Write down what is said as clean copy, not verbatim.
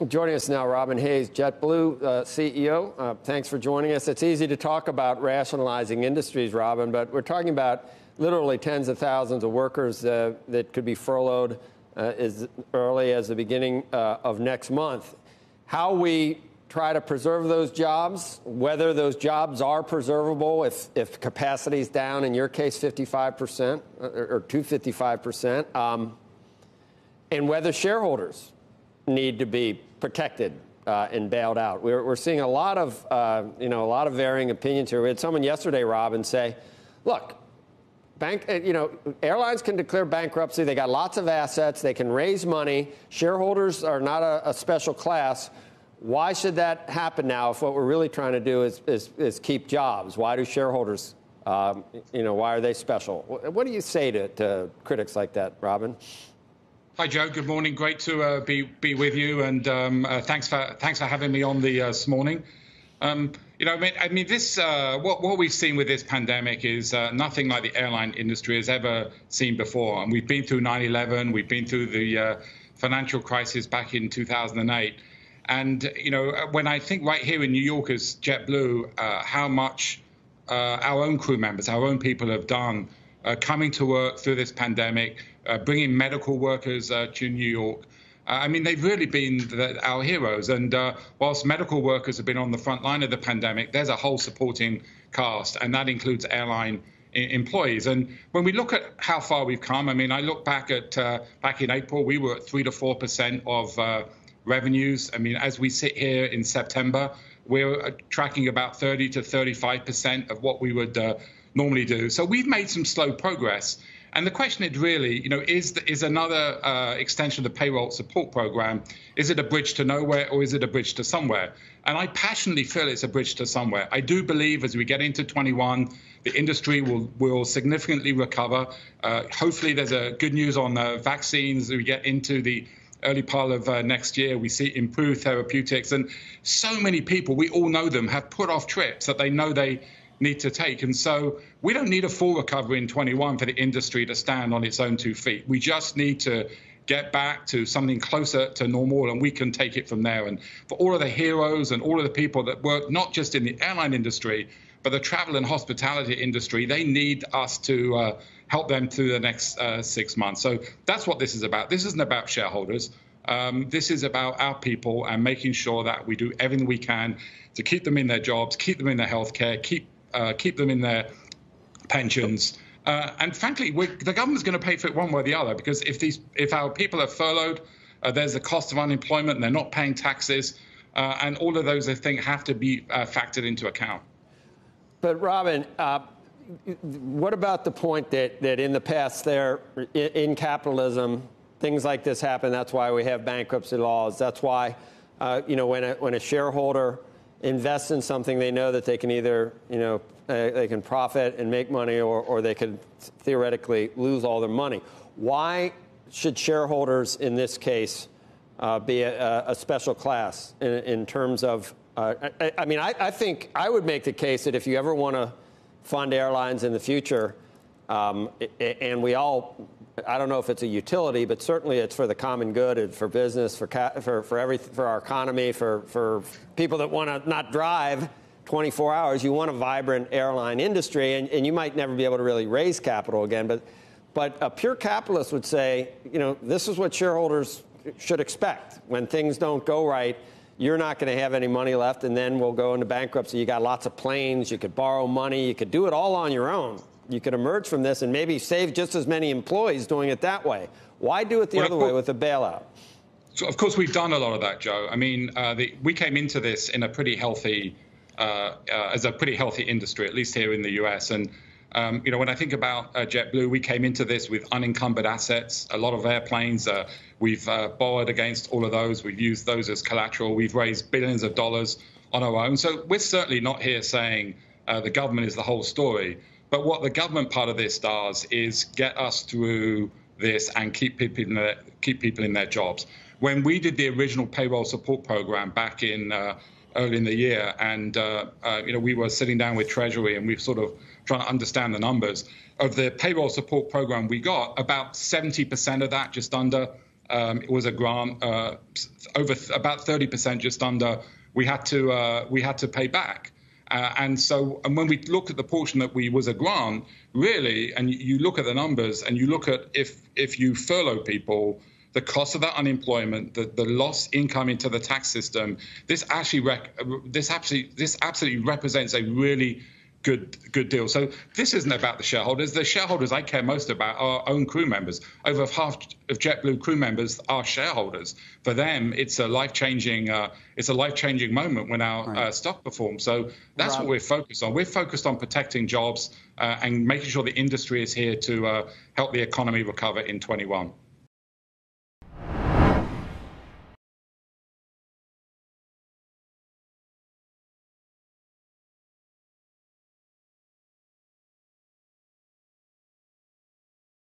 Joining us now, Robin Hayes, JetBlue CEO. Thanks for joining us. It's easy to talk about rationalizing industries, Robin, but we're talking about literally tens of thousands of workers that could be furloughed as early as the beginning of next month. How we try to preserve those jobs, whether those jobs are preservable if capacity is down, in your case 55% or to 55%, and whether shareholders need to be protected and bailed out. We're seeing a lot of varying opinions here. We had someone yesterday, Robin, say, look, airlines can declare bankruptcy. They got lots of assets. They can raise money. Shareholders are not a special class. Why should that happen now if what we're really trying to do is keep jobs? Why do shareholders, why are they special? What do you say to critics like that, Robin? Hi, Joe. Good morning. Great to be with you, and thanks for having me on this morning. What we've seen with this pandemic is nothing like the airline industry has ever seen before. And we've been through 9/11. We've been through the financial crisis back in 2008. And when I think right here in New York as JetBlue, how much our own crew members, our own people have done coming to work through this pandemic, bringing medical workers to New York. They've really been our heroes. And whilst medical workers have been on the front line of the pandemic, there's a whole supporting cast, and that includes airline employees. And when we look at how far we've come, I look back at back in April, we were at 3 to 4% of revenues. As we sit here in September, we're tracking about 30 to 35% of what we would normally do. So we've made some slow progress. And the question is really, is another extension of the payroll support program, is it a bridge to nowhere or is it a bridge to somewhere? And I passionately feel it's a bridge to somewhere. I do believe as we get into 21, the industry will significantly recover. Hopefully there's a good news on vaccines as we get into the early part of next year. We see improved therapeutics, and so many people, we all know them, have put off trips that they know they need to take. And so we don't need a full recovery in 21 for the industry to stand on its own 2 feet. We just need to get back to something closer to normal, and we can take it from there. And for all of the heroes and all of the people that work not just in the airline industry, but the travel and hospitality industry, they need us to help them through the next 6 months. So that's what this is about. This isn't about shareholders. This is about our people and making sure that we do everything we can to keep them in their jobs, keep them in their healthcare, keep them in their pensions. And frankly, the government's going to pay for it one way or the other, because if our people are furloughed, there's the cost of unemployment, and they're not paying taxes, and all of those, I think, have to be factored into account. But Robin, what about the point that in the past in capitalism, things like this happen? That's why we have bankruptcy laws. That's why, when a shareholder invests in something, they know that they can either, they can profit and make money, or they could theoretically lose all their money. Why should shareholders in this case be a special class in terms of, I think I would make the case that if you ever want to fund airlines in the future, and we all, I don't know if it's a utility, but certainly it's for the common good and for business, for our economy, for people that want to not drive 24 hours. You want a vibrant airline industry, and you might never be able to really raise capital again. But a pure capitalist would say, this is what shareholders should expect. When things don't go right, you're not going to have any money left, and then we'll go into bankruptcy. You got lots of planes. You could borrow money. You could do it all on your own. You could emerge from this and maybe save just as many employees doing it that way. Why do it the other way with a bailout? So, of course, we've done a lot of that, Joe. We came into this in a pretty healthy, as a pretty healthy industry, at least here in the U.S. And, when I think about JetBlue, we came into this with unencumbered assets, a lot of airplanes. We've borrowed against all of those. We've used those as collateral. We've raised billions of dollars on our own. So we're certainly not here saying the government is the whole story. But what the government part of this does is get us through this and keep people in their jobs. When we did the original payroll support program back in early in the year, and we were sitting down with Treasury and we were sort of trying to understand the numbers of the payroll support program we got, about 70% of that, just under, It was a grant over about 30%, just under. We had to pay back. And when we look at the portion that was a grant, really, and you look at the numbers and you look at if you furlough people, the cost of that unemployment, the lost income into the tax system, this absolutely represents a really good deal. So this isn't about the shareholders. The shareholders I care most about are our own crew members. Over half of JetBlue crew members are shareholders. For them, it's a life-changing moment when our stock performs. So that's what we're focused on. We're focused on protecting jobs and making sure the industry is here to help the economy recover in 21.